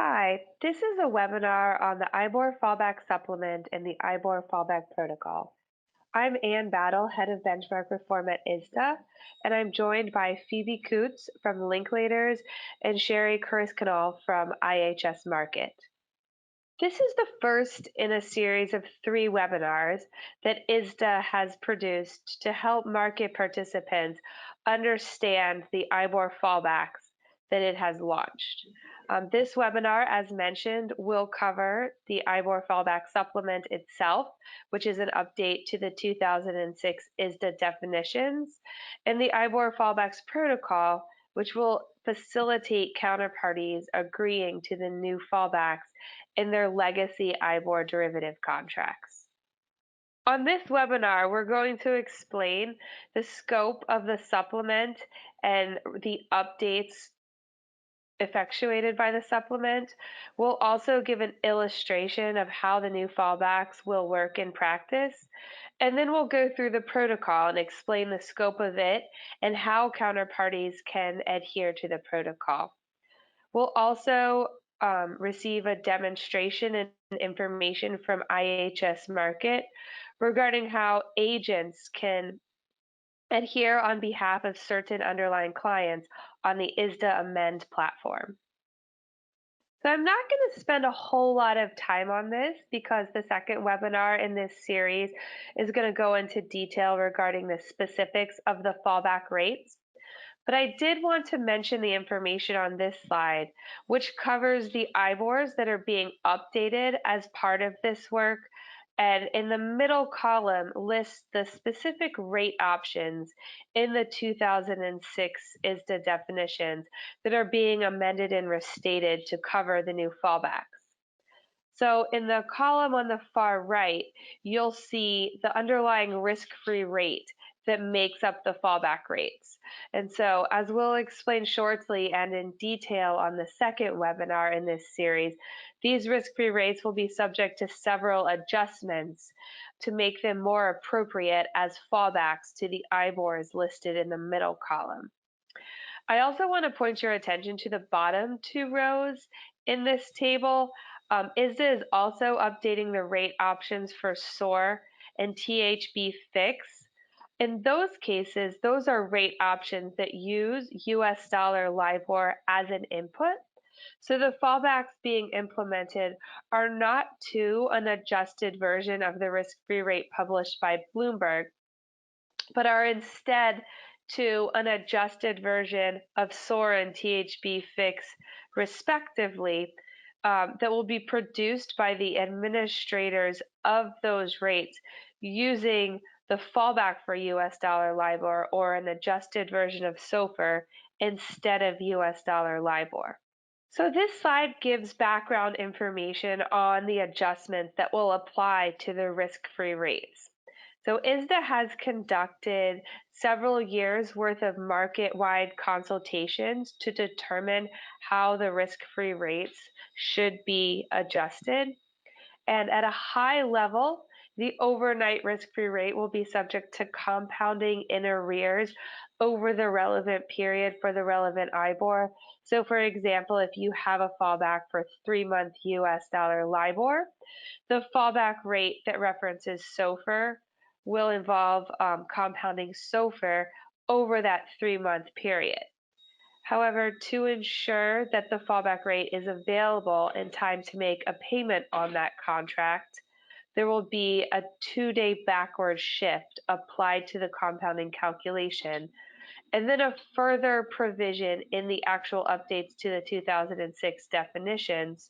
Hi, this is a webinar on the IBOR Fallback Supplement and the IBOR Fallback Protocol. I'm Ann Battle, Head of Benchmark Reform at ISDA, and I'm joined by Phoebe Coots from Linklaters and Sherry Kuriskanal from IHS Markit. This is the first in a series of 3 webinars that ISDA has produced to help market participants understand the IBOR fallbacks that it has launched. This webinar, as mentioned, will cover the IBOR fallback supplement itself, which is an update to the 2006 ISDA definitions, and the IBOR fallbacks protocol, which will facilitate counterparties agreeing to the new fallbacks in their legacy IBOR derivative contracts. On this webinar, we're going to explain the scope of the supplement and the updates effectuated by the supplement. We'll also give an illustration of how the new fallbacks will work in practice. And then we'll go through the protocol and explain the scope of it and how counterparties can adhere to the protocol. We'll also receive a demonstration and information from IHS Markit regarding how agents can adhere on behalf of certain underlying clients on the ISDA Amend platform. So I'm not going to spend a whole lot of time on this because the second webinar in this series is going to go into detail regarding the specifics of the fallback rates. But I did want to mention the information on this slide, which covers the IBORs that are being updated as part of this work, and in the middle column lists the specific rate options in the 2006 ISDA definitions that are being amended and restated to cover the new fallbacks. So in the column on the far right, you'll see the underlying risk-free rate that makes up the fallback rates. And so, as we'll explain shortly and in detail on the second webinar in this series, these risk-free rates will be subject to several adjustments to make them more appropriate as fallbacks to the IBORs listed in the middle column. I also want to point your attention to the bottom 2 rows in this table. ISDA is also updating the rate options for SOAR and THB fix. In those cases, those are rate options that use US dollar LIBOR as an input. So the fallbacks being implemented are not to an adjusted version of the risk-free rate published by Bloomberg, but are instead to an adjusted version of SOAR and THB fix, respectively, that will be produced by the administrators of those rates using the fallback for US dollar LIBOR or an adjusted version of SOFR instead of US dollar LIBOR. So this slide gives background information on the adjustments that will apply to the risk-free rates. So ISDA has conducted several years worth of market-wide consultations to determine how the risk-free rates should be adjusted. And at a high level, the overnight risk-free rate will be subject to compounding in arrears over the relevant period for the relevant IBOR. So for example, if you have a fallback for 3-month US dollar LIBOR, the fallback rate that references SOFR will involve compounding SOFR over that 3-month period. However, to ensure that the fallback rate is available in time to make a payment on that contract, there will be a 2-day backward shift applied to the compounding calculation, and then a further provision in the actual updates to the 2006 definitions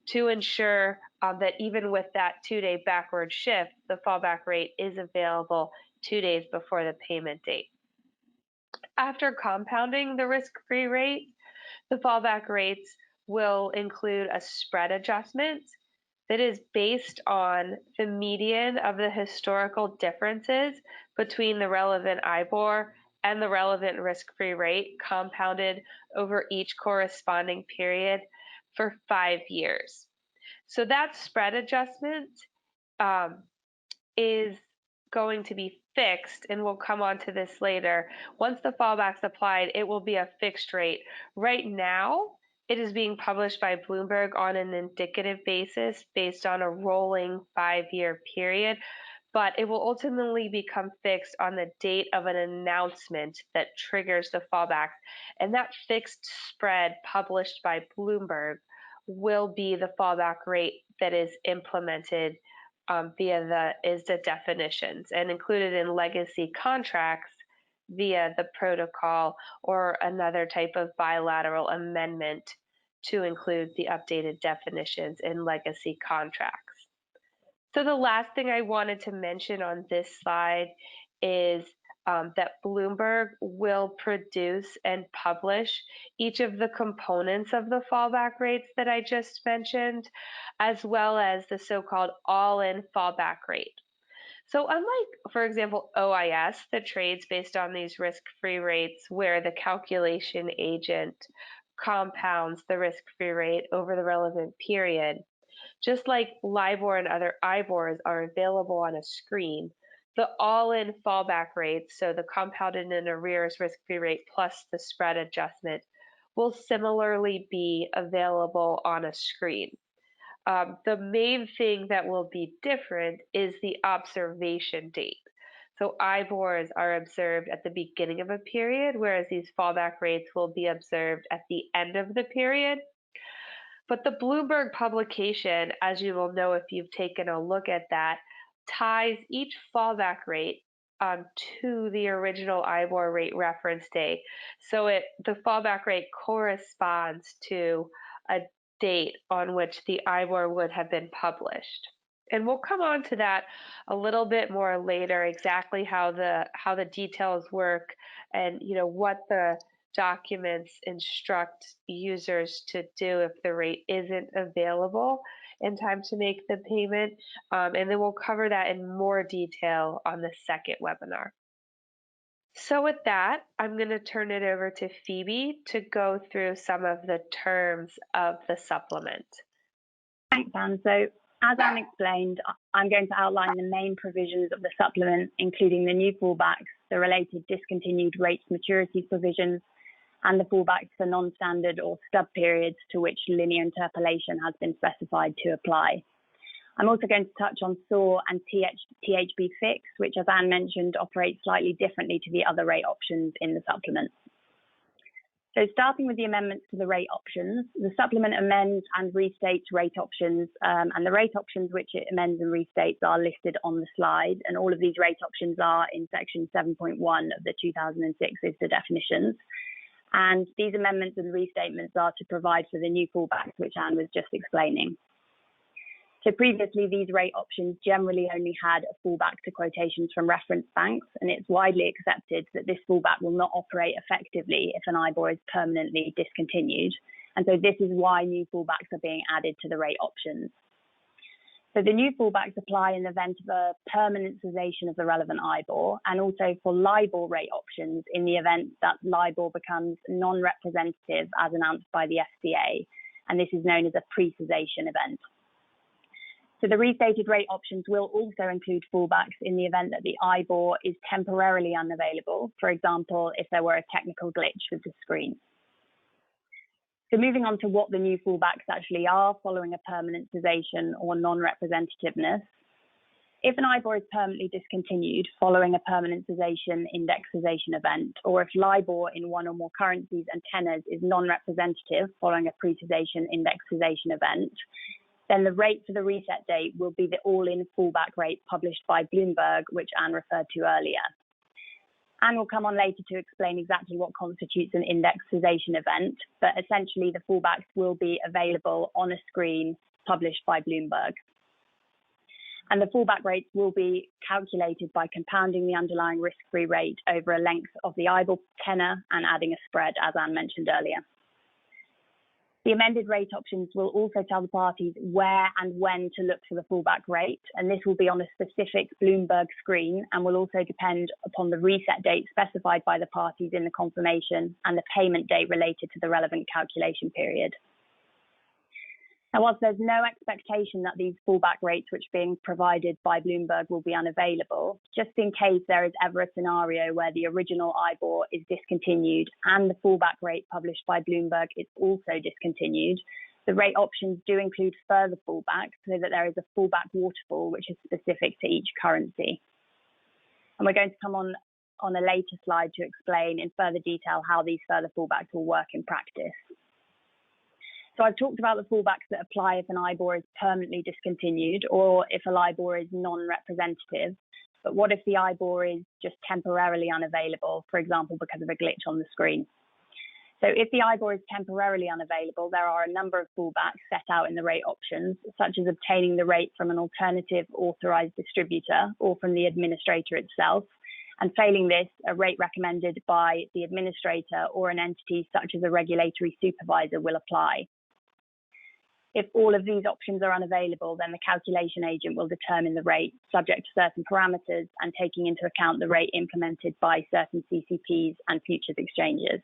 to ensure that even with that 2-day backward shift, the fallback rate is available 2 days before the payment date. After compounding the risk-free rate, the fallback rates will include a spread adjustment that is based on the median of the historical differences between the relevant IBOR and the relevant risk-free rate compounded over each corresponding period for 5 years. So that spread adjustment is going to be fixed, and we'll come on to this later. Once the fallback's applied, it will be a fixed rate. Right now, It is being published by Bloomberg on an indicative basis based on a rolling 5-year period, but it will ultimately become fixed on the date of an announcement that triggers the fallback. And that fixed spread published by Bloomberg will be the fallback rate that is implemented via the ISDA definitions and included in legacy contracts via the protocol or another type of bilateral amendment to include the updated definitions in legacy contracts. So the last thing I wanted to mention on this slide is that Bloomberg will produce and publish each of the components of the fallback rates that I just mentioned, as well as the so-called all-in fallback rate. So unlike, for example, OIS that trades based on these risk-free rates where the calculation agent compounds the risk-free rate over the relevant period, just like LIBOR and other IBORs are available on a screen, the all-in fallback rate, so the compounded in arrears risk-free rate plus the spread adjustment, will similarly be available on a screen. The main thing that will be different is the observation date. So IBORs are observed at the beginning of a period, whereas these fallback rates will be observed at the end of the period. But the Bloomberg publication, as you will know if you've taken a look at that, ties each fallback rate to the original IBOR rate reference date. So the fallback rate corresponds to a date on which the IBOR would have been published. And we'll come on to that a little bit more later, exactly how the details work and what the documents instruct users to do if the rate isn't available in time to make the payment. And then we'll cover that in more detail on the second webinar. So with that, I'm going to turn it over to Phoebe to go through some of the terms of the supplement. Thanks, Anne. So as Anne explained, I'm going to outline the main provisions of the supplement, including the new fallbacks, the related discontinued rates maturities provisions, and the fallbacks for non-standard or stub periods to which linear interpolation has been specified to apply. I'm also going to touch on SAW and THB fix, which, as Anne mentioned, operate slightly differently to the other rate options in the supplement. So starting with the amendments to the rate options, the supplement amends and restates rate options, and the rate options which it amends and restates are listed on the slide, and all of these rate options are in section 7.1 of the 2006 ISDA definitions. And these amendments and restatements are to provide for the new fallbacks, which Anne was just explaining. So previously, these rate options generally only had a fallback to quotations from reference banks, and it's widely accepted that this fallback will not operate effectively if an IBOR is permanently discontinued. And so this is why new fallbacks are being added to the rate options. So the new fallbacks apply in the event of a permanent cessation of the relevant IBOR, and also for LIBOR rate options in the event that LIBOR becomes non-representative as announced by the FCA, and this is known as a pre-cessation event. So the restated rate options will also include fallbacks in the event that the IBOR is temporarily unavailable, for example, if there were a technical glitch with the screen. So moving on to what the new fallbacks actually are following a permanent cessation or non-representativeness. If an IBOR is permanently discontinued following a permanent cessation index cessation event, or if LIBOR in one or more currencies and tenors is non-representative following a pre-cessation index cessation event, then the rate for the reset date will be the all-in fallback rate published by Bloomberg, which Anne referred to earlier. Anne will come on later to explain exactly what constitutes an index cessation event, but essentially the fallbacks will be available on a screen published by Bloomberg. And the fallback rates will be calculated by compounding the underlying risk-free rate over a length of the IBOR tenor and adding a spread, as Anne mentioned earlier. The amended rate options will also tell the parties where and when to look for the fallback rate, and this will be on a specific Bloomberg screen and will also depend upon the reset date specified by the parties in the confirmation and the payment date related to the relevant calculation period. Now, whilst there's no expectation that these fallback rates which are being provided by Bloomberg will be unavailable, just in case there is ever a scenario where the original IBOR is discontinued and the fallback rate published by Bloomberg is also discontinued, the rate options do include further fallbacks so that there is a fallback waterfall which is specific to each currency. And we're going to come on a later slide to explain in further detail how these further fallbacks will work in practice. So I've talked about the fallbacks that apply if an IBOR is permanently discontinued or if a LIBOR is non-representative. But what if the IBOR is just temporarily unavailable, for example, because of a glitch on the screen? So if the IBOR is temporarily unavailable, there are a number of fallbacks set out in the rate options, such as obtaining the rate from an alternative authorized distributor or from the administrator itself. And failing this, a rate recommended by the administrator or an entity such as a regulatory supervisor will apply. If all of these options are unavailable, then the calculation agent will determine the rate subject to certain parameters and taking into account the rate implemented by certain CCPs and futures exchanges.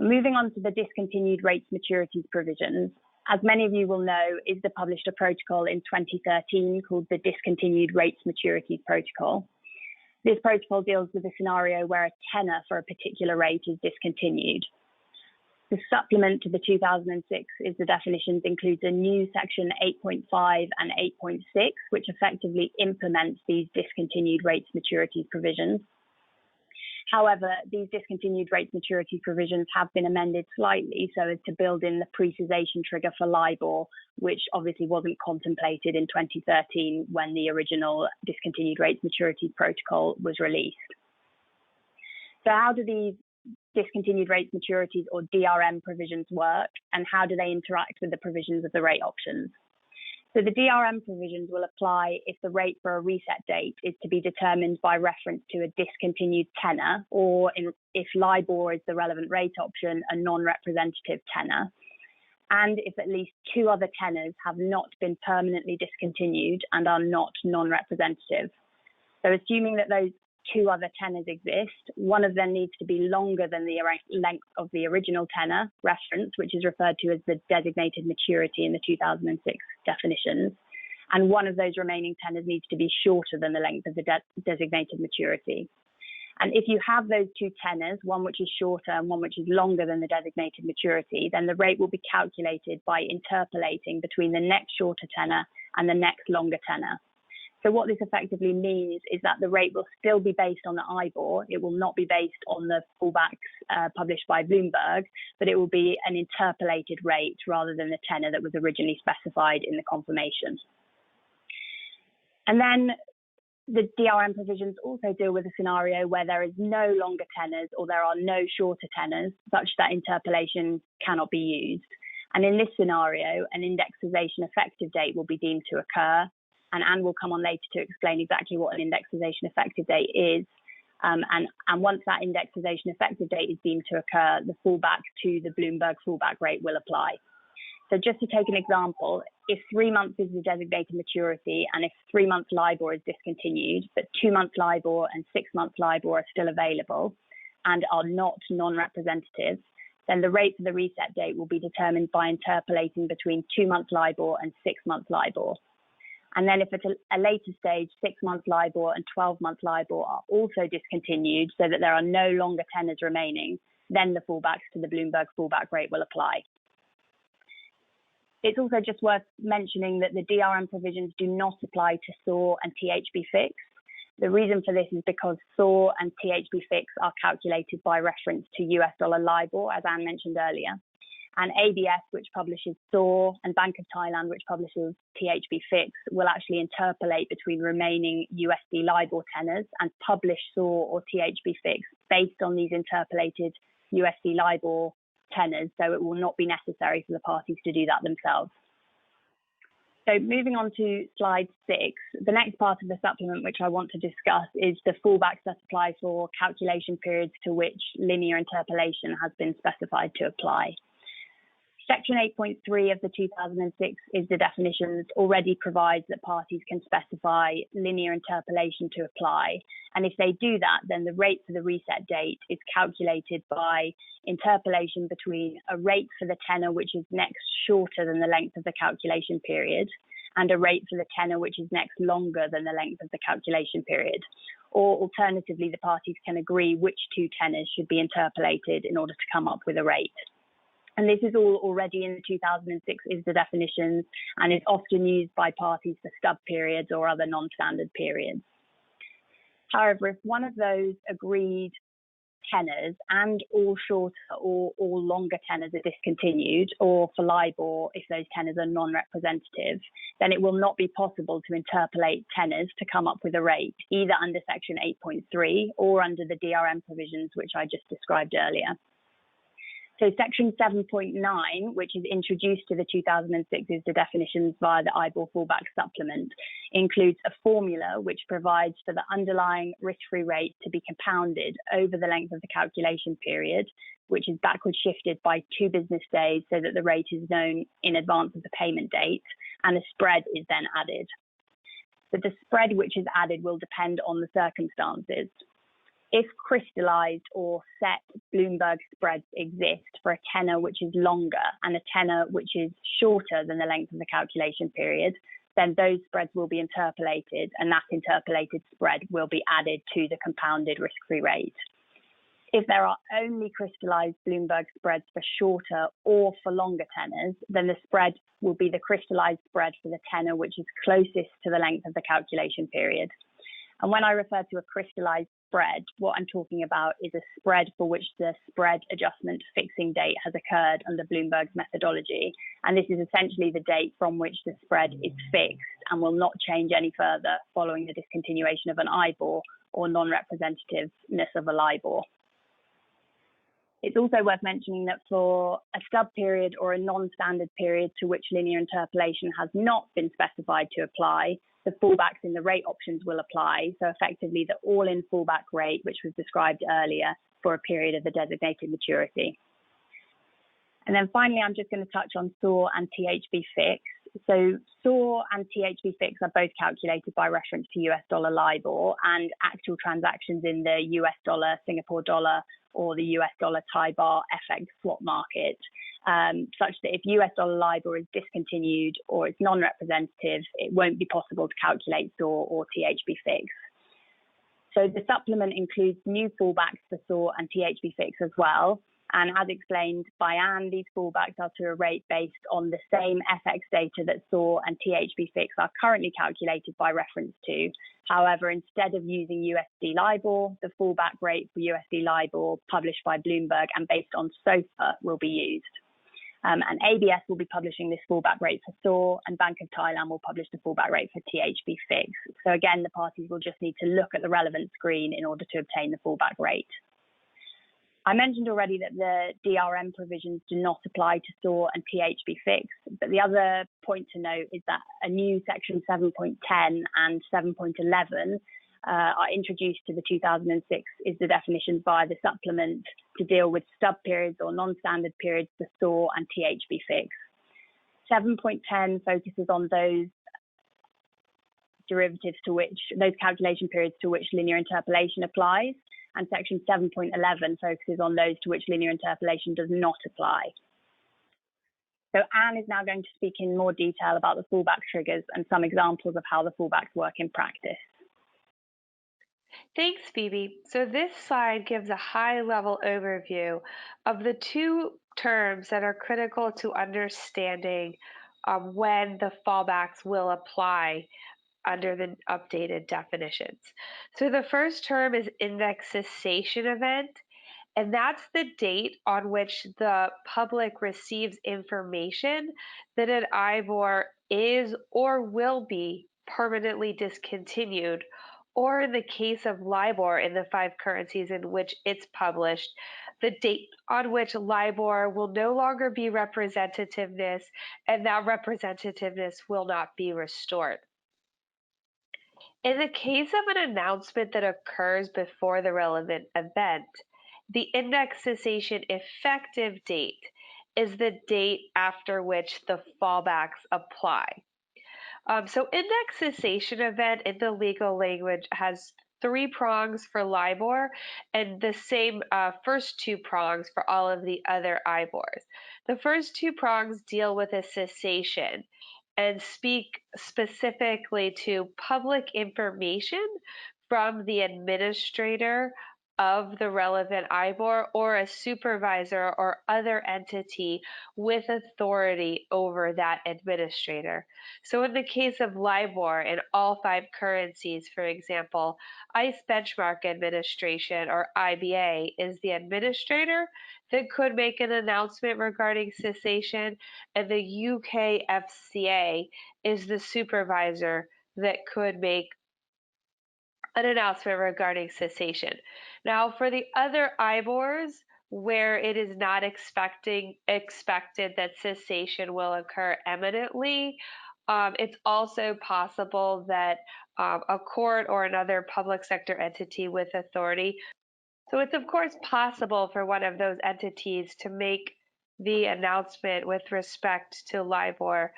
Moving on to the discontinued rates maturities provisions, as many of you will know, ISDA published a protocol in 2013 called the Discontinued Rates Maturities Protocol. This protocol deals with a scenario where a tenor for a particular rate is discontinued. The supplement to the 2006 ISDA definitions includes a new section 8.5 and 8.6, which effectively implements these discontinued rates maturities provisions. However, these discontinued rates maturity provisions have been amended slightly so as to build in the pre-cessation trigger for LIBOR, which obviously wasn't contemplated in 2013 when the original discontinued rates maturity protocol was released. So how do these discontinued rates maturities or DRM provisions work, and how do they interact with the provisions of the rate options? So the DRM provisions will apply if the rate for a reset date is to be determined by reference to a discontinued tenor, or if LIBOR is the relevant rate option, a non-representative tenor, and if at least two other tenors have not been permanently discontinued and are not non-representative. So assuming that those two other tenors exist, one of them needs to be longer than the length of the original tenor reference, which is referred to as the designated maturity in the 2006 definitions, and one of those remaining tenors needs to be shorter than the length of the designated maturity. And if you have those two tenors, one which is shorter and one which is longer than the designated maturity, then the rate will be calculated by interpolating between the next shorter tenor and the next longer tenor. So what this effectively means is that the rate will still be based on the IBOR. It will not be based on the fallbacks published by Bloomberg, but it will be an interpolated rate rather than the tenor that was originally specified in the confirmation. And then the DRM provisions also deal with a scenario where there is no longer tenors or there are no shorter tenors, such that interpolation cannot be used. And in this scenario, an indexation effective date will be deemed to occur. And Anne will come on later to explain exactly what an indexation effective date is. And once that indexation effective date is deemed to occur, the fallback to the Bloomberg fallback rate will apply. So just to take an example, if 3 months is the designated maturity and if 3 months LIBOR is discontinued, but 2 months LIBOR and 6 months LIBOR are still available and are not non-representative, then the rate for the reset date will be determined by interpolating between 2 months LIBOR and 6 months LIBOR. And then if at a later stage, 6 months LIBOR and 12 months LIBOR are also discontinued so that there are no longer tenors remaining, then the fallbacks to the Bloomberg fallback rate will apply. It's also just worth mentioning that the DRM provisions do not apply to SOR and THB fix. The reason for this is because SOR and THB fix are calculated by reference to US dollar LIBOR, as Anne mentioned earlier. And ABS, which publishes SOR, and Bank of Thailand, which publishes THB fix, will actually interpolate between remaining USD LIBOR tenors and publish SOR or THB fix based on these interpolated USD LIBOR tenors, so it will not be necessary for the parties to do that themselves. So moving on to slide 6, the next part of the supplement which I want to discuss is the fallbacks that apply for calculation periods to which linear interpolation has been specified to apply. Section 8.3 of the 2006 ISDA definitions already provides that parties can specify linear interpolation to apply. And if they do that, then the rate for the reset date is calculated by interpolation between a rate for the tenor which is next shorter than the length of the calculation period and a rate for the tenor which is next longer than the length of the calculation period. Or alternatively, the parties can agree which two tenors should be interpolated in order to come up with a rate. And this is all already in the 2006 ISDA definitions and is often used by parties for stub periods or other non-standard periods. However, if one of those agreed tenors and all shorter or all longer tenors are discontinued, or for LIBOR, if those tenors are non-representative, then it will not be possible to interpolate tenors to come up with a rate, either under Section 8.3 or under the DRM provisions, which I just described earlier. So Section 7.9, which is introduced to the 2006 ISDA definitions via the IBOR fallback supplement, includes a formula which provides for the underlying risk-free rate to be compounded over the length of the calculation period, which is backward shifted by 2 business days so that the rate is known in advance of the payment date, and a spread is then added. So the spread which is added will depend on the circumstances. If crystallized or set Bloomberg spreads exist for a tenor which is longer and a tenor which is shorter than the length of the calculation period, then those spreads will be interpolated, and that interpolated spread will be added to the compounded risk-free rate. If there are only crystallized Bloomberg spreads for shorter or for longer tenors, then the spread will be the crystallized spread for the tenor which is closest to the length of the calculation period. And when I refer to a crystallized spread, what I'm talking about is a spread for which the spread adjustment fixing date has occurred under Bloomberg's methodology. And this is essentially the date from which the spread is fixed and will not change any further following the discontinuation of an IBOR or non-representativeness of a LIBOR. It's also worth mentioning that for a stub period or a non-standard period to which linear interpolation has not been specified to apply, the fallbacks in the rate options will apply. So effectively the all-in fallback rate, which was described earlier, for a period of the designated maturity. And then finally, I'm just going to touch on SOR and THB fix. So SOR and THB fix are both calculated by reference to US dollar LIBOR and actual transactions in the US dollar, Singapore dollar, or the US dollar Thai bar FX swap market, such that if US dollar LIBOR is discontinued or it's non-representative, it won't be possible to calculate SOR or THB fix. So the supplement includes new fallbacks for SOR and THB fix as well. And as explained by Anne, these fallbacks are to a rate based on the same FX data that SOR and THB fix are currently calculated by reference to. However, instead of using USD LIBOR, the fallback rate for USD LIBOR published by Bloomberg and based on SOFR will be used. And ABS will be publishing this fallback rate for SOR, and Bank of Thailand will publish the fallback rate for THB fix. So again, the parties will just need to look at the relevant screen in order to obtain the fallback rate. I mentioned already that the DRM provisions do not apply to SOR and THB fix, but the other point to note is that a new section 7.10 and 7.11 are introduced to the 2006 ISDA definitions via the supplement to deal with stub periods or non-standard periods for SOR and THB fix. 7.10 focuses on those derivatives to which, those calculation periods to which linear interpolation applies, and section 7.11 focuses on those to which linear interpolation does not apply. So Anne is now going to speak in more detail about the fallback triggers and some examples of how the fallbacks work in practice. Thanks, Phoebe. So this slide gives a high-level overview of the 2 terms that are critical to understanding when the fallbacks will apply under the updated definitions. So the first term is index cessation event, and that's the date on which the public receives information that an IBOR is or will be permanently discontinued, or in the case of LIBOR in the 5 currencies in which it's published, the date on which LIBOR will no longer be representativeness, and that representativeness will not be restored. In the case of an announcement that occurs before the relevant event, the index cessation effective date is the date after which the fallbacks apply. So index cessation event in the legal language has 3 prongs for LIBOR and the same first 2 prongs for all of the other IBORs. The first 2 prongs deal with a cessation and speak specifically to public information from the administrator of the relevant IBOR or a supervisor or other entity with authority over that administrator. So in the case of LIBOR in all 5 currencies, for example, ICE Benchmark Administration or IBA is the administrator that could make an announcement regarding cessation, and the UK FCA is the supervisor that could make an announcement regarding cessation. Now, for the other IBORs, where it is not expected that cessation will occur imminently, it's also possible that a court or another public sector entity with authority. So it's of course possible for one of those entities to make the announcement with respect to LIBOR,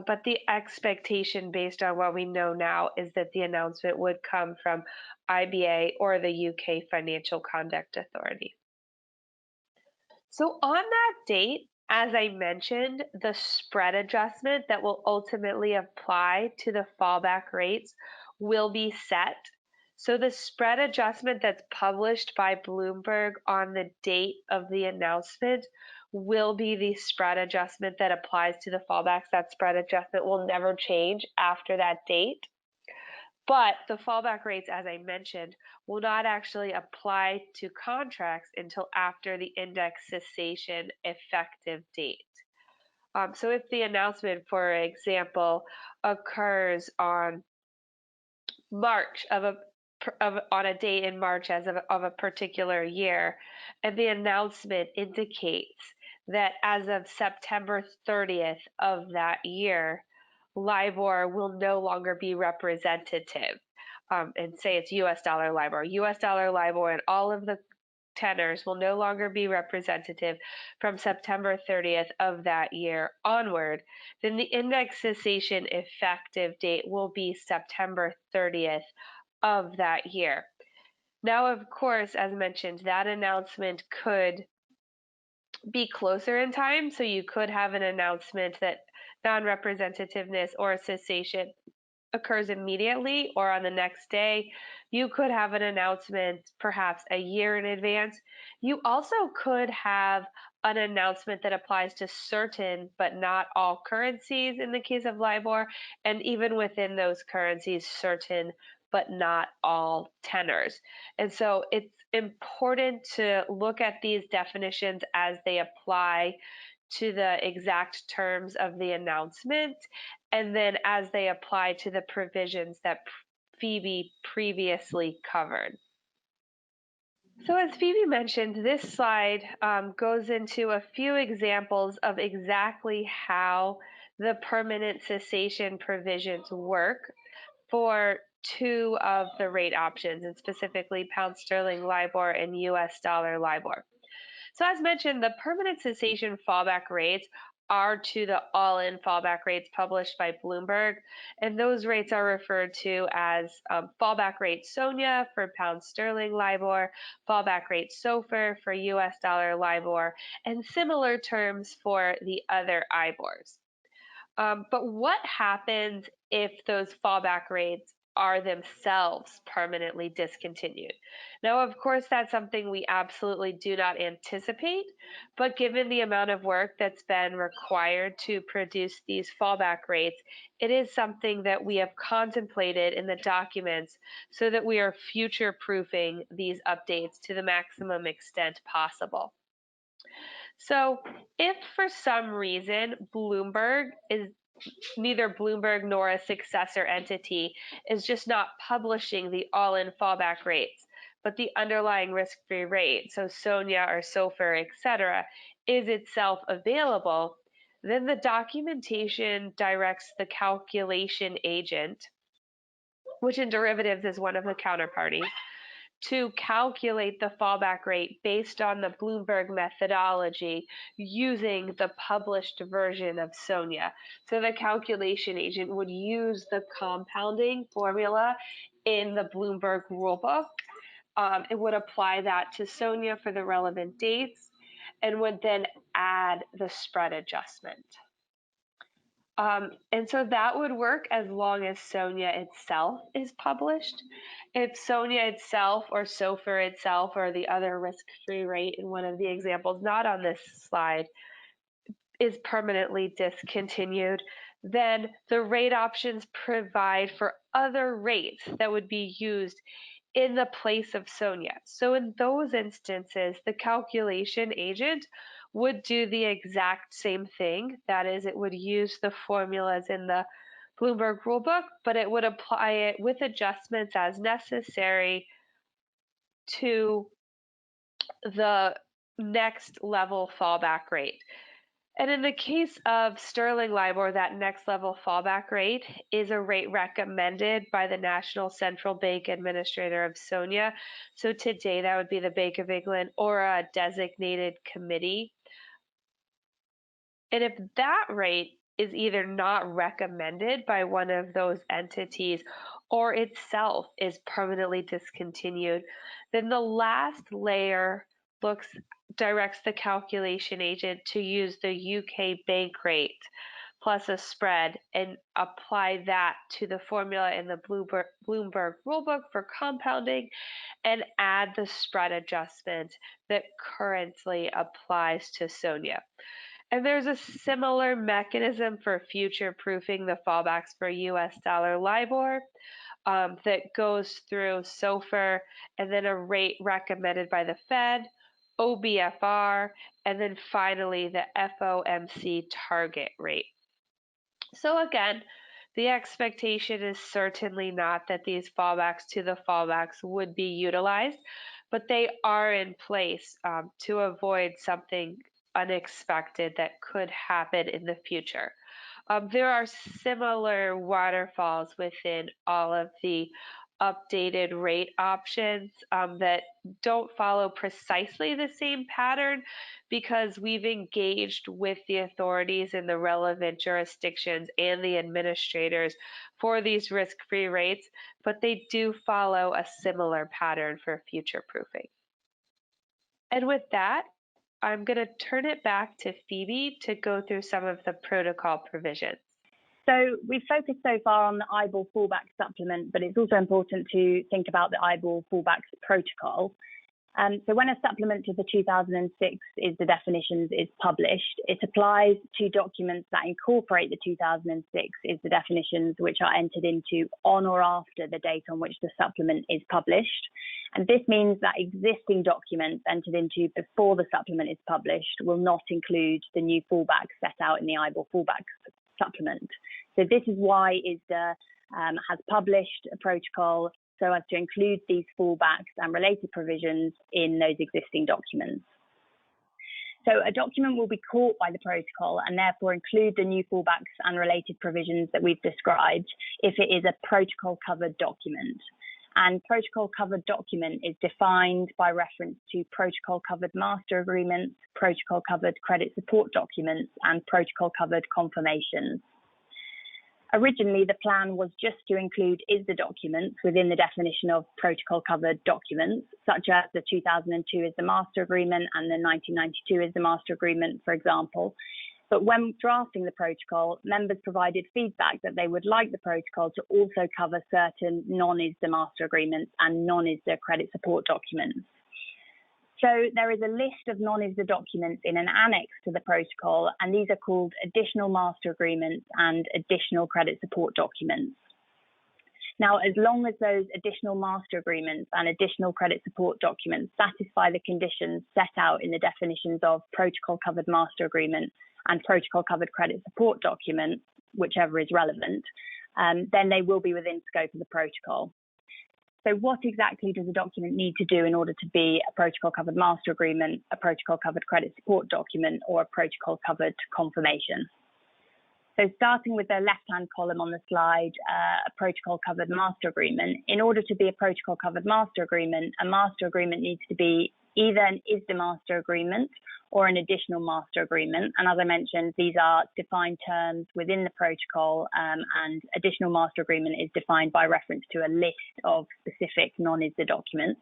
but the expectation based on what we know now is that the announcement would come from IBA or the UK Financial Conduct Authority. So on that date, as I mentioned, the spread adjustment that will ultimately apply to the fallback rates will be set. So the spread adjustment that's published by Bloomberg on the date of the announcement will be the spread adjustment that applies to the fallbacks. That spread adjustment will never change after that date. But the fallback rates, as I mentioned, will not actually apply to contracts until after the index cessation effective date. So if the announcement, for example, occurs on on a date in March of a particular year, and the announcement indicates that as of September 30th of that year, LIBOR will no longer be representative. And say it's US dollar LIBOR. US dollar LIBOR and all of the tenors will no longer be representative from September 30th of that year onward, then the index cessation effective date will be September 30th of that year. Now, of course, as mentioned, that announcement could be closer in time, so you could have an announcement that non-representativeness or cessation occurs immediately or on the next day. You could have an announcement perhaps a year in advance. You also could have an announcement that applies to certain but not all currencies in the case of LIBOR, and even within those currencies, certain but not all tenors. And so it's important to look at these definitions as they apply to the exact terms of the announcement, and then as they apply to the provisions that Phoebe previously covered. So as Phoebe mentioned, this slide goes into a few examples of exactly how the permanent cessation provisions work for 2 of the rate options, and specifically pound sterling LIBOR and US dollar LIBOR. So as mentioned, the permanent cessation fallback rates are to the all-in fallback rates published by Bloomberg, and those rates are referred to as fallback rate SONIA for pound sterling LIBOR, fallback rate SOFR for US dollar LIBOR, and similar terms for the other IBORs. But what happens if those fallback rates are themselves permanently discontinued? Now, of course, that's something we absolutely do not anticipate, but given the amount of work that's been required to produce these fallback rates, it is something that we have contemplated in the documents so that we are future-proofing these updates to the maximum extent possible. So if for some reason neither Bloomberg nor a successor entity is just not publishing the all-in fallback rates, but the underlying risk-free rate, so SONIA or SOFR, etc., is itself available, then the documentation directs the calculation agent, which in derivatives is one of the counterparties, to calculate the fallback rate based on the Bloomberg methodology using the published version of SONIA. So the calculation agent would use the compounding formula in the Bloomberg rulebook. It would apply that to SONIA for the relevant dates and would then add the spread adjustment. And so that would work as long as SONIA itself is published. If SONIA itself or SOFR itself or the other risk-free rate in one of the examples not on this slide is permanently discontinued, then the rate options provide for other rates that would be used in the place of SONIA. So in those instances, the calculation agent would do the exact same thing. That is, it would use the formulas in the Bloomberg rulebook, but it would apply it with adjustments as necessary to the next level fallback rate. And in the case of sterling LIBOR, that next level fallback rate is a rate recommended by the National Central Bank Administrator of SONIA. So today that would be the Bank of England or a designated committee. And if that rate is either not recommended by one of those entities or itself is permanently discontinued, then the last layer directs the calculation agent to use the UK bank rate plus a spread and apply that to the formula in the Bloomberg rulebook for compounding and add the spread adjustment that currently applies to SONIA. And there's a similar mechanism for future proofing the fallbacks for US dollar LIBOR that goes through SOFR and then a rate recommended by the Fed, OBFR, and then finally the FOMC target rate. So again, the expectation is certainly not that these fallbacks to the fallbacks would be utilized, but they are in place to avoid something unexpected that could happen in the future. There are similar waterfalls within all of the updated rate options that don't follow precisely the same pattern because we've engaged with the authorities in the relevant jurisdictions and the administrators for these risk-free rates, but they do follow a similar pattern for future proofing. And with that, I'm going to turn it back to Phoebe to go through some of the protocol provisions. So we've focused so far on the IBOR fallback supplement, but it's also important to think about the IBOR fallbacks protocol. So when a supplement to the 2006 ISDA definitions is published, it applies to documents that incorporate the 2006 ISDA definitions, which are entered into on or after the date on which the supplement is published. And this means that existing documents entered into before the supplement is published will not include the new fallbacks set out in the IBOR fallback supplement. So this is why ISDA has published a protocol so as to include these fallbacks and related provisions in those existing documents. So a document will be caught by the protocol and therefore include the new fallbacks and related provisions that we've described if it is a protocol-covered document. And protocol-covered document is defined by reference to protocol-covered master agreements, protocol-covered credit support documents, and protocol-covered confirmations. Originally, the plan was just to include ISDA documents within the definition of protocol-covered documents, such as the 2002 ISDA Master Agreement and the 1992 ISDA Master Agreement, for example. But when drafting the protocol, members provided feedback that they would like the protocol to also cover certain non-ISDA Master Agreements and non-ISDA credit support documents. So there is a list of non-ISDA documents in an annex to the protocol, and these are called additional master agreements and additional credit support documents. Now, as long as those additional master agreements and additional credit support documents satisfy the conditions set out in the definitions of protocol-covered master agreement and protocol-covered credit support document, whichever is relevant, then they will be within scope of the protocol. So what exactly does a document need to do in order to be a protocol-covered master agreement, a protocol-covered credit support document, or a protocol-covered confirmation? So starting with the left-hand column on the slide, a protocol-covered master agreement. In order to be a protocol-covered master agreement, a master agreement needs to be either an ISDA master agreement or an additional master agreement. And as I mentioned, these are defined terms within the protocol, and additional master agreement is defined by reference to a list of specific non-ISDA documents.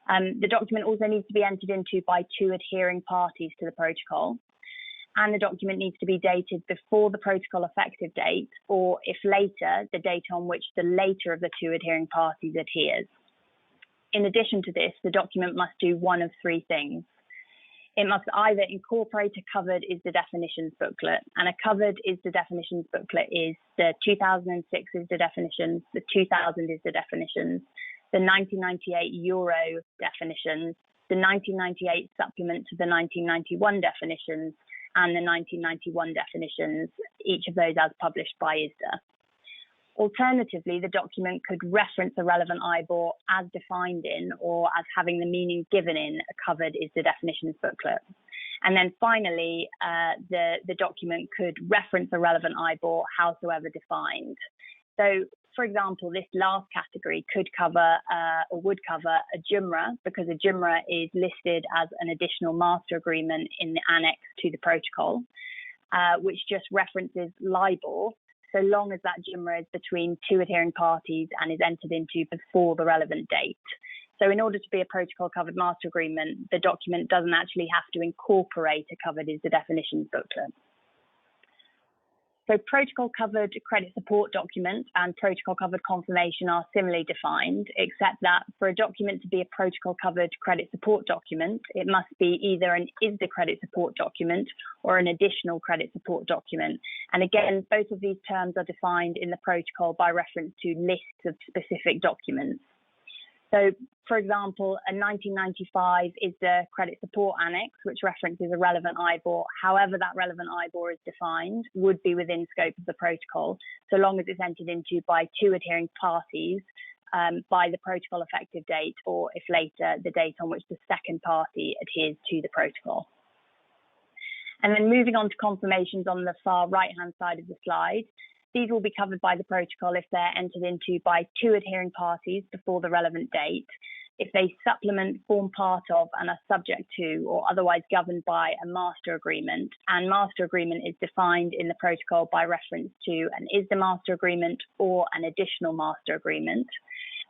The document also needs to be entered into by two adhering parties to the protocol. And the document needs to be dated before the protocol effective date, or if later, the date on which the later of the two adhering parties adheres. In addition to this, the document must do one of three things. It must either incorporate a covered ISDA definitions booklet, and a covered ISDA definitions booklet is the 2006 ISDA definitions, the 2000 ISDA definitions, the 1998 Euro definitions, the 1998 supplement to the 1991 definitions, and the 1991 definitions, each of those as published by ISDA. Alternatively, the document could reference a relevant IBOR as defined in or as having the meaning given in a covered ISDA definitions booklet. And then finally, the document could reference a relevant IBOR howsoever defined. So, for example, this last category could cover or would cover a JUMRA, because a JUMRA is listed as an additional master agreement in the annex to the protocol, which just references LIBOR, so long as that JUMRA is between two adhering parties and is entered into before the relevant date. So in order to be a protocol covered master agreement, the document doesn't actually have to incorporate a covered ISDA definitions booklet. So protocol covered credit support document and protocol covered confirmation are similarly defined, except that for a document to be a protocol covered credit support document, it must be either an ISDA credit support document or an additional credit support document. And again, both of these terms are defined in the protocol by reference to lists of specific documents. So, for example, a 1995 ISDA credit support annex, which references a relevant IBOR, however that relevant IBOR is defined, would be within scope of the protocol, so long as it's entered into by two adhering parties by the protocol effective date, or if later, the date on which the second party adheres to the protocol. And then moving on to confirmations on the far right-hand side of the slide. These will be covered by the protocol if they're entered into by two adhering parties before the relevant date, if they supplement, form part of, and are subject to or otherwise governed by a master agreement, and master agreement is defined in the protocol by reference to an ISDA master agreement or an additional master agreement.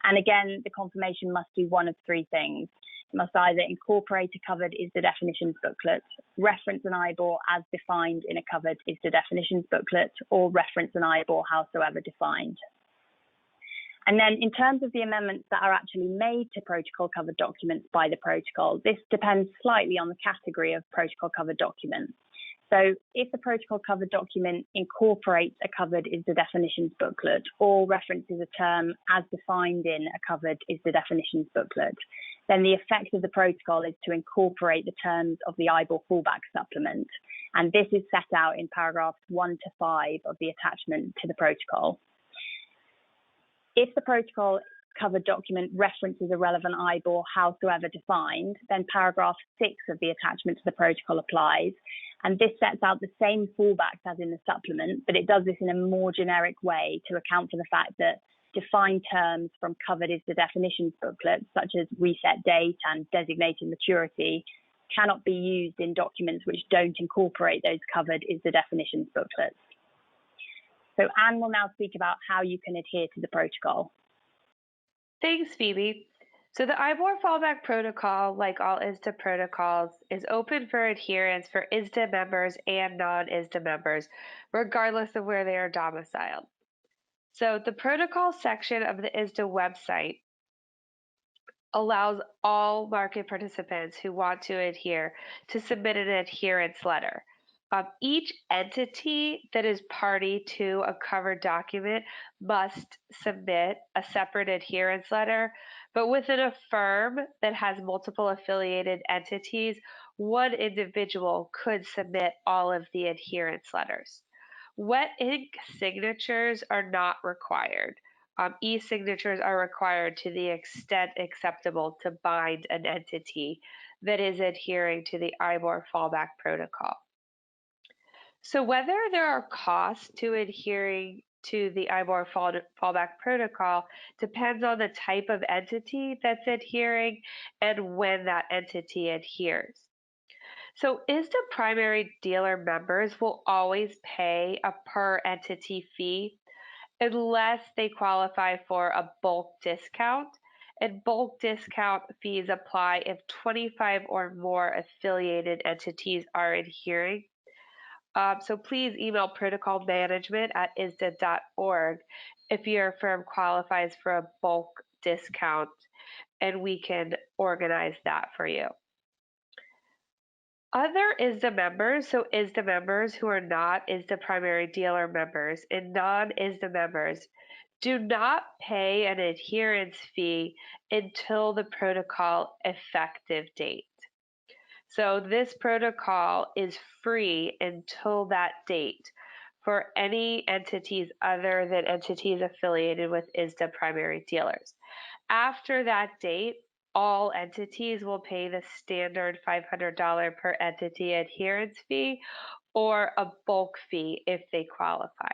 And again, the confirmation must do one of three things. It must either incorporate a covered ISDA definitions booklet, reference an IBOR as defined in a covered ISDA definitions booklet, or reference an IBOR howsoever defined. And then in terms of the amendments that are actually made to protocol covered documents by the protocol, this depends slightly on the category of protocol covered document. So if the protocol covered document incorporates a covered ISDA definitions booklet or references a term as defined in a covered ISDA definitions booklet, then the effect of the protocol is to incorporate the terms of the IBOR fallback supplement. And this is set out in paragraphs 1 to 5 of the attachment to the protocol. If the protocol covered document references a relevant IBOR howsoever defined, then paragraph 6 of the attachment to the protocol applies. And this sets out the same fallbacks as in the supplement, but it does this in a more generic way to account for the fact that defined terms from covered ISDA definitions booklets, such as reset date and designated maturity, cannot be used in documents which don't incorporate those covered ISDA definitions booklets. So Anne will now speak about how you can adhere to the protocol. Thanks, Phoebe. So the IBOR fallback protocol, like all ISDA protocols, is open for adherence for ISDA members and non-ISDA members, regardless of where they are domiciled. So the protocol section of the ISDA website allows all market participants who want to adhere to submit an adherence letter. Each entity that is party to a covered document must submit a separate adherence letter, but within a firm that has multiple affiliated entities, one individual could submit all of the adherence letters. Wet ink signatures are not required. E-signatures are required to the extent acceptable to bind an entity that is adhering to the IBOR fallback protocol. So whether there are costs to adhering to the IBOR fallback protocol depends on the type of entity that's adhering and when that entity adheres. So ISDA primary dealer members will always pay a per entity fee unless they qualify for a bulk discount. And bulk discount fees apply if 25 or more affiliated entities are adhering. So please email protocol management at ISDA.org if your firm qualifies for a bulk discount, and we can organize that for you. Other ISDA members, so ISDA members who are not ISDA primary dealer members and non-ISDA members, do not pay an adherence fee until the protocol effective date. So this protocol is free until that date for any entities other than entities affiliated with ISDA primary dealers. After that date, all entities will pay the standard $500 per entity adherence fee or a bulk fee if they qualify.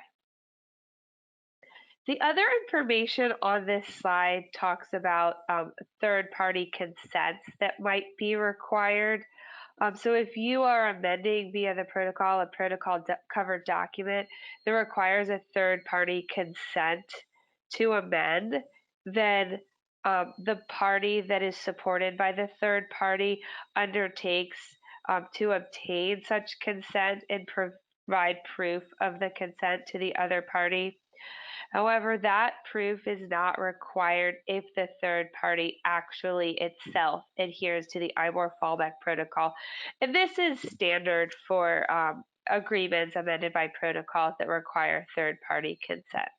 The other information on this slide talks about third-party consents that might be required. So if you are amending via the protocol, a protocol covered document that requires a third-party consent to amend, then the party that is supported by the third party undertakes to obtain such consent and provide proof of the consent to the other party. However, that proof is not required if the third party actually itself adheres to the IBOR fallback protocol. And this is standard for agreements amended by protocols that require third party consents.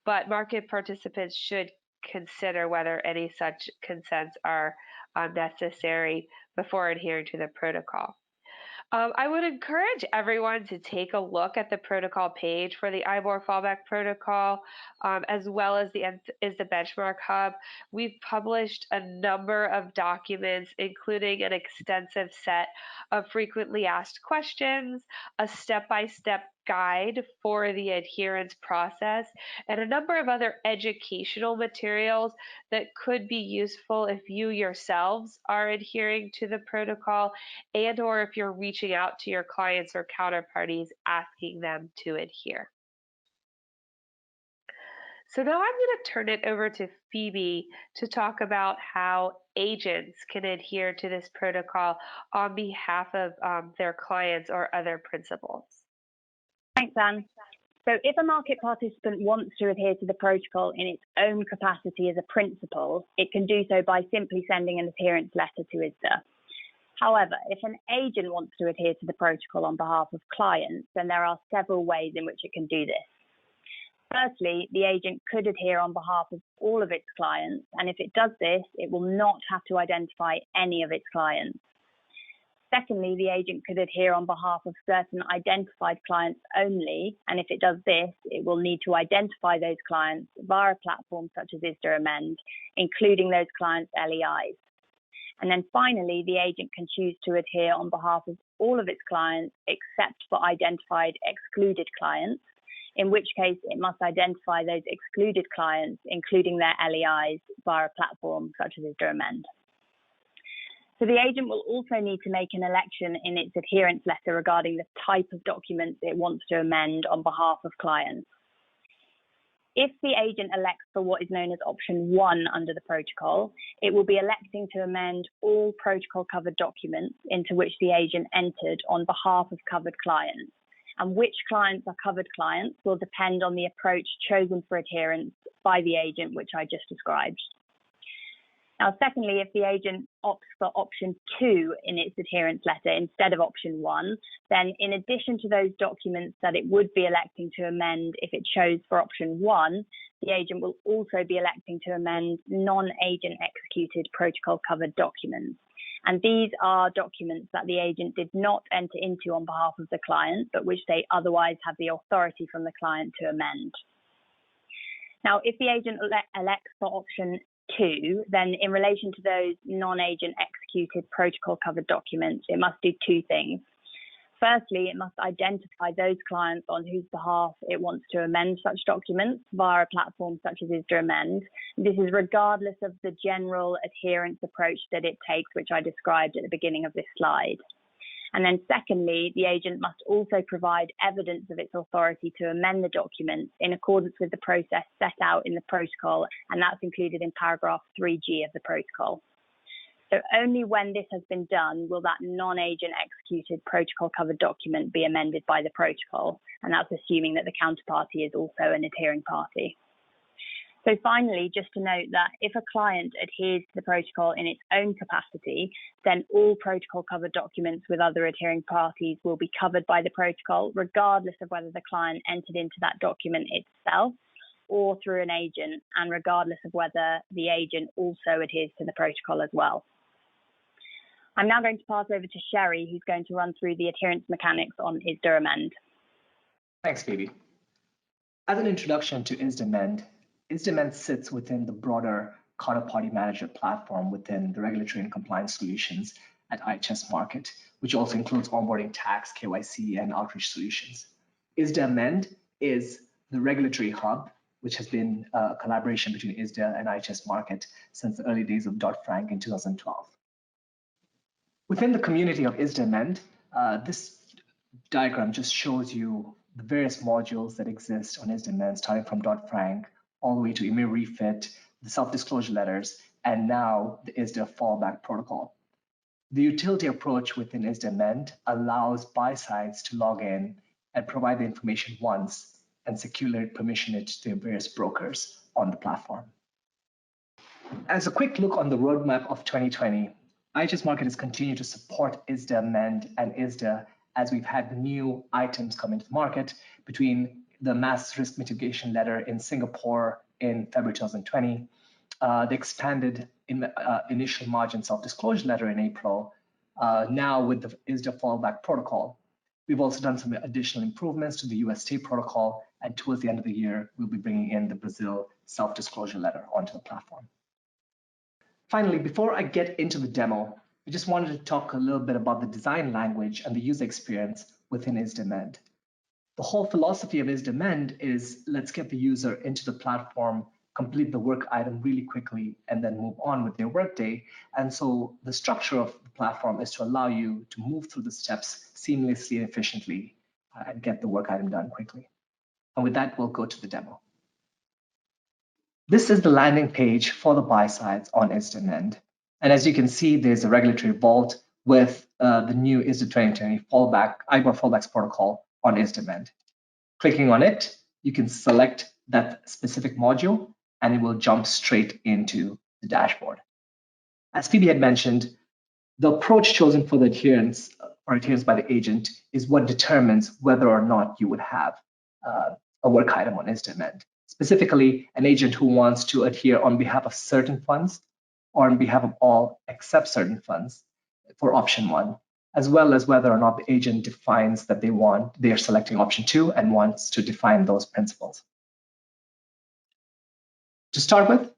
But market participants should consider whether any such consents are necessary before adhering to the protocol. I would encourage everyone to take a look at the protocol page for the IBOR fallback protocol, as well as the benchmark hub. We've published a number of documents, including an extensive set of frequently asked questions, a step-by-step guide for the adherence process, and a number of other educational materials that could be useful if you yourselves are adhering to the protocol and or if you're reaching out to your clients or counterparties asking them to adhere. So now I'm going to turn it over to Phoebe to talk about how agents can adhere to this protocol on behalf of their clients or other principals. Thanks, Anne. So if a market participant wants to adhere to the protocol in its own capacity as a principal, it can do so by simply sending an adherence letter to ISDA. However, if an agent wants to adhere to the protocol on behalf of clients, then there are several ways in which it can do this. Firstly, the agent could adhere on behalf of all of its clients, and if it does this, it will not have to identify any of its clients. Secondly, the agent could adhere on behalf of certain identified clients only, and if it does this, it will need to identify those clients via a platform such as ISDA Amend, including those clients' LEIs. And then finally, the agent can choose to adhere on behalf of all of its clients except for identified excluded clients, in which case it must identify those excluded clients, including their LEIs, via a platform such as ISDA Amend. So the agent will also need to make an election in its adherence letter regarding the type of documents it wants to amend on behalf of clients. If the agent elects for what is known as option 1 under the protocol, it will be electing to amend all protocol-covered documents into which the agent entered on behalf of covered clients. And which clients are covered clients will depend on the approach chosen for adherence by the agent, which I just described. Now, secondly, if the agent opts for option 2 in its adherence letter instead of option 1, then in addition to those documents that it would be electing to amend if it chose for option 1, the agent will also be electing to amend non-agent executed protocol covered documents. And these are documents that the agent did not enter into on behalf of the client, but which they otherwise have the authority from the client to amend. Now, if the agent elects for option 2, then in relation to those non-agent executed protocol covered documents, it must do two things. firstly, it must identify those clients on whose behalf it wants to amend such documents via a platform such as ISDA Amend. This is regardless of the general adherence approach that it takes, which I described at the beginning of this slide. And then secondly, the agent must also provide evidence of its authority to amend the documents in accordance with the process set out in the protocol, and that's included in paragraph 3G of the protocol. So only when this has been done will that non-agent executed protocol covered document be amended by the protocol, and that's assuming that the counterparty is also an adhering party. So finally, just to note that if a client adheres to the protocol in its own capacity, then all protocol covered documents with other adhering parties will be covered by the protocol, regardless of whether the client entered into that document itself or through an agent, and regardless of whether the agent also adheres to the protocol as well. I'm now going to pass over to Sherry, who's going to run through the adherence mechanics on ISDA Amend. Thanks, Phoebe. As an introduction to ISDA Amend, ISDA Amend sits within the broader Counterparty Manager platform within the regulatory and compliance solutions at IHS Markit, which also includes onboarding, tax, KYC, and outreach solutions. ISDA Amend is the regulatory hub, which has been a collaboration between ISDA and IHS Markit since the early days of Dodd-Frank in 2012. Within the community of ISDA Amend, this diagram just shows you the various modules that exist on ISDA Amend, starting from Dodd-Frank all the way to IMIR refit, the self-disclosure letters, and now the ISDA fallback protocol. The utility approach within ISDA Amend allows buy sides to log in and provide the information once and securely permission it to their various brokers on the platform. As a quick look on the roadmap of 2020, IHS Markit has continued to support ISDA Amend and ISDA as we've had new items come into the market between the mass risk mitigation letter in Singapore in February 2020, the expanded initial margin self-disclosure letter in April, now with the ISDA fallback protocol. We've also done some additional improvements to the US state protocol, and towards the end of the year, we'll be bringing in the Brazil self-disclosure letter onto the platform. Finally, before I get into the demo, I just wanted to talk a little bit about the design language and the user experience within ISDA Amend. The whole philosophy of ISDA Amend is let's get the user into the platform, complete the work item really quickly, and then move on with their workday. And so the structure of the platform is to allow you to move through the steps seamlessly and efficiently and get the work item done quickly. And with that, we'll go to the demo. This is the landing page for the buy sides on ISDA Amend. And as you can see, there's a regulatory vault with the new ISDA 2020 fallback, IBOR fallbacks protocol on ISDA Amend. Clicking on it, you can select that specific module and it will jump straight into the dashboard. As Phoebe had mentioned, the approach chosen for the adherence or adherence by the agent is what determines whether or not you would have a work item on ISDA Amend. Specifically, an agent who wants to adhere on behalf of certain funds or on behalf of all except certain funds for option 1, as well as whether or not the agent defines that they are selecting option 2 and wants to define those principles. To start with,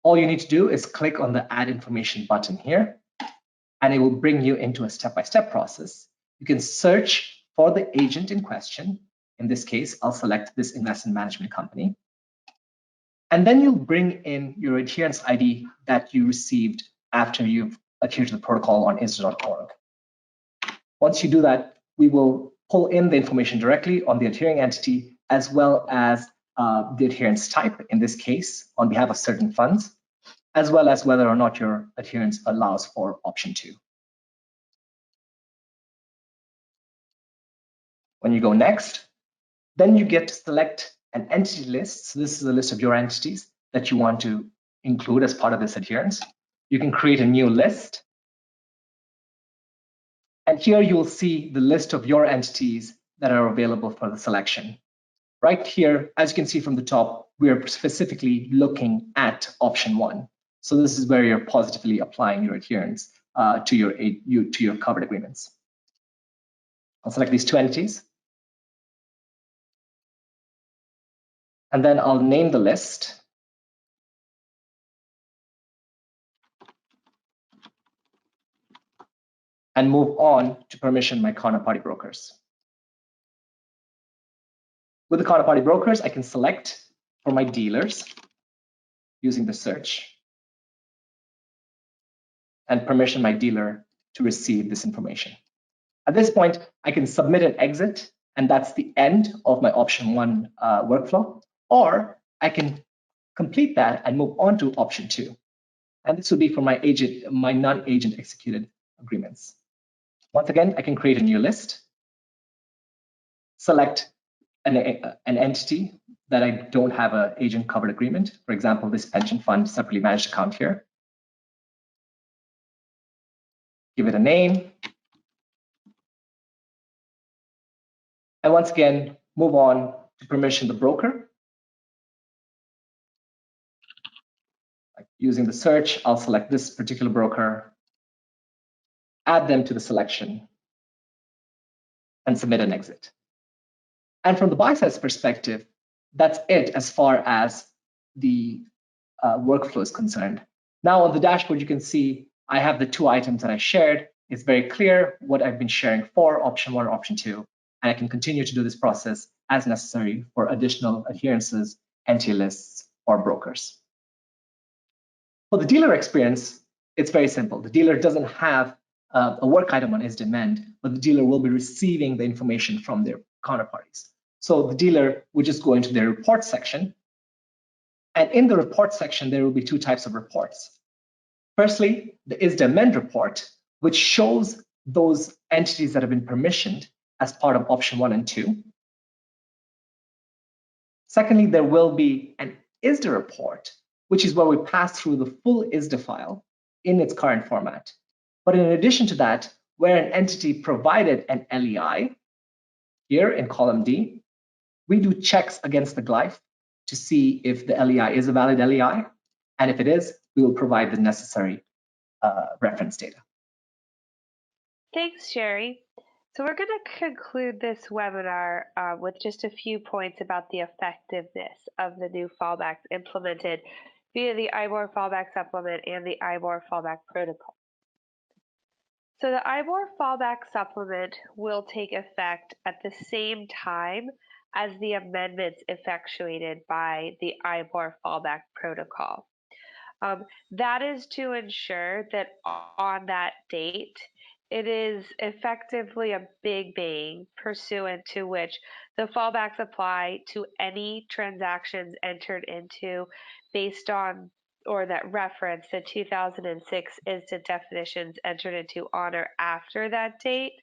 all you need to do is click on the Add Information button here, and it will bring you into a step-by-step process. You can search for the agent in question. In this case, I'll select this investment management company. And then you'll bring in your adherence ID that you received after you've adhered to the protocol on ISDA.org. Once you do that, we will pull in the information directly on the adhering entity, as well as the adherence type, in this case, on behalf of certain funds, as well as whether or not your adherence allows for option 2. When you go next, then you get to select an entity list. So this is a list of your entities that you want to include as part of this adherence. You can create a new list. And here you'll see the list of your entities that are available for the selection. Right here, as you can see from the top, we are specifically looking at option 1. So this is where you're positively applying your adherence to your covered agreements. I'll select these 2 entities. And then I'll name the list. and move on to permission my counterparty brokers. With the counterparty brokers, I can select for my dealers using the search and permission my dealer to receive this information. At this point, I can submit an exit, and that's the end of my option 1 workflow, or I can complete that and move on to option 2. And this would be for my non-agent executed agreements. Once again, I can create a new list, select an entity that I don't have an agent covered agreement. For example, this pension fund, separately managed account here. Give it a name. And once again, move on to permission the broker. Using the search, I'll select this particular broker, add them to the selection, and submit an exit. And from the buy side's perspective, that's it as far as the workflow is concerned. Now on the dashboard, you can see I have the 2 items that I shared. It's very clear what I've been sharing for option 1 or option 2, and I can continue to do this process as necessary for additional adherences, entity lists, or brokers. For the dealer experience, it's very simple. The dealer doesn't have a work item on ISDA Amend, but the dealer will be receiving the information from their counterparties. So the dealer would just go into their report section. And in the report section, there will be 2 types of reports. Firstly, the ISDA Amend report, which shows those entities that have been permissioned as part of option 1 and 2. Secondly, there will be an ISDA report, which is where we pass through the full ISDA file in its current format. But in addition to that, where an entity provided an LEI, here in column D, we do checks against the glyph to see if the LEI is a valid LEI. And if it is, we will provide the necessary reference data. Thanks, Sherry. So we're going to conclude this webinar with just a few points about the effectiveness of the new fallbacks implemented via the IBOR fallback supplement and the IBOR fallback protocol. So the IBOR fallback supplement will take effect at the same time as the amendments effectuated by the IBOR fallback protocol. That is to ensure that on that date, it is effectively a big bang pursuant to which the fallbacks apply to any transactions entered into based on or that reference the 2006 ISDA definitions entered into on or after that date,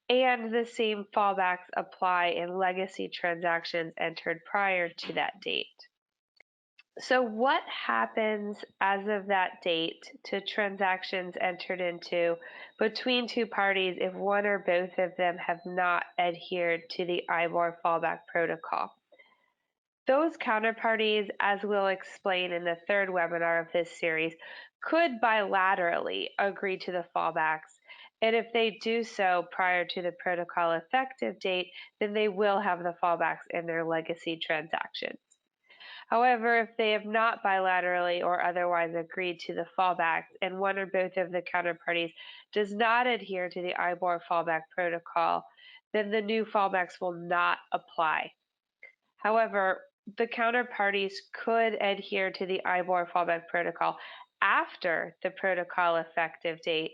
and the same fallbacks apply in legacy transactions entered prior to that date. So what happens as of that date to transactions entered into between 2 parties if one or both of them have not adhered to the IBOR fallback protocol? Those counterparties, as we'll explain in the 3rd webinar of this series, could bilaterally agree to the fallbacks. And if they do so prior to the protocol effective date, then they will have the fallbacks in their legacy transactions. However, if they have not bilaterally or otherwise agreed to the fallbacks and one or both of the counterparties does not adhere to the IBOR fallback protocol, then the new fallbacks will not apply. However, the counterparties could adhere to the IBOR fallback protocol after the protocol effective date,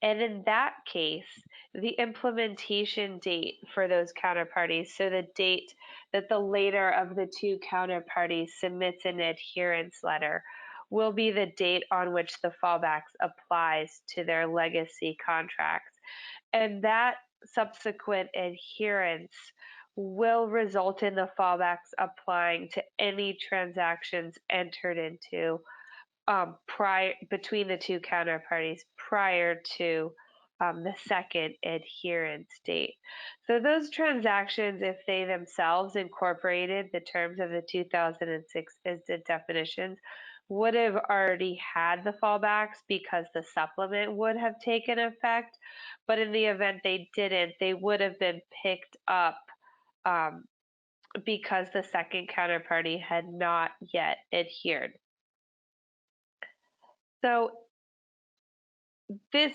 and in that case, the implementation date for those counterparties, so the date that the later of the 2 counterparties submits an adherence letter, will be the date on which the fallbacks applies to their legacy contracts. And that subsequent adherence will result in the fallbacks applying to any transactions entered into between the 2 counterparties prior to the second adherence date. So those transactions, if they themselves incorporated the terms of the 2006 ISDA definitions, would have already had the fallbacks because the supplement would have taken effect. But in the event they didn't, they would have been picked up because the second counterparty had not yet adhered. So this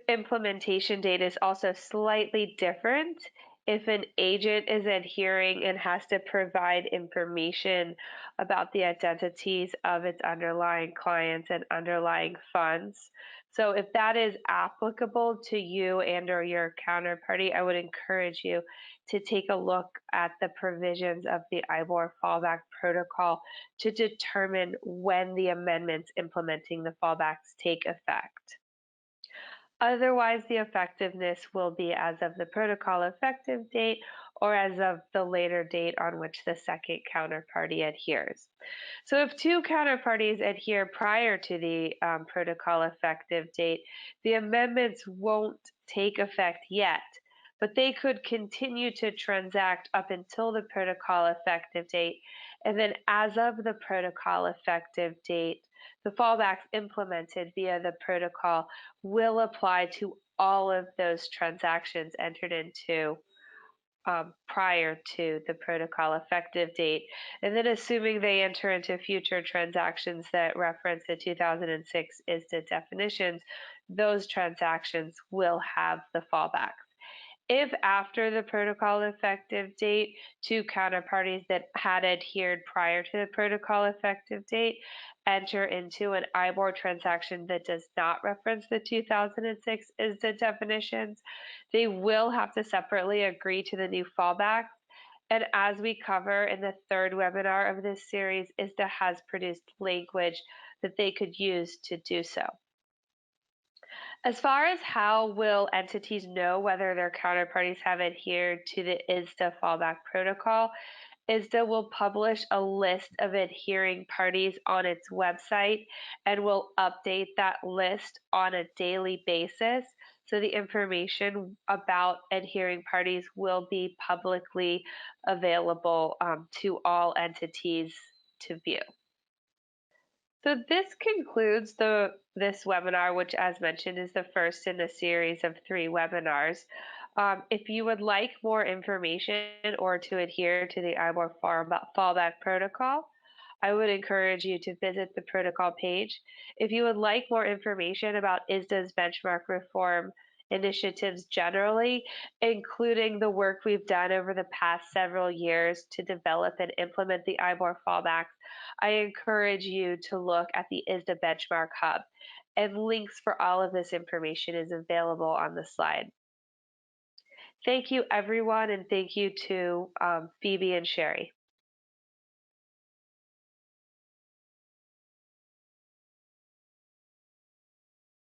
implementation date is also slightly different if an agent is adhering and has to provide information about the identities of its underlying clients and underlying funds. So if that is applicable to you and or your counterparty, I would encourage you to take a look at the provisions of the IBOR fallback protocol to determine when the amendments implementing the fallbacks take effect. Otherwise, the effectiveness will be as of the protocol effective date or as of the later date on which the second counterparty adheres. So if two counterparties adhere prior to the protocol effective date, the amendments won't take effect yet, but they could continue to transact up until the protocol effective date. And then as of the protocol effective date, the fallbacks implemented via the protocol will apply to all of those transactions entered into prior to the protocol effective date. And then assuming they enter into future transactions that reference the 2006 ISDA definitions, those transactions will have the fallback. If after the protocol effective date, two counterparties that had adhered prior to the protocol effective date enter into an IBOR transaction that does not reference the 2006 ISDA definitions, they will have to separately agree to the new fallback. And as we cover in the third webinar of this series, ISDA has produced language that they could use to do so. As far as how will entities know whether their counterparties have adhered to the ISDA fallback protocol, ISDA will publish a list of adhering parties on its website and will update that list on a daily basis. So the information about adhering parties will be publicly available to all entities to view. So this concludes this webinar, which as mentioned is the first in a series of 3 webinars. If you would like more information or to adhere to the IBOR fallback protocol, I would encourage you to visit the protocol page. If you would like more information about ISDA's benchmark reform initiatives generally, including the work we've done over the past several years to develop and implement the IBOR fallbacks, I encourage you to look at the ISDA Benchmark Hub, and links for all of this information is available on the slide. Thank you, everyone, and thank you to Phoebe and Sherry.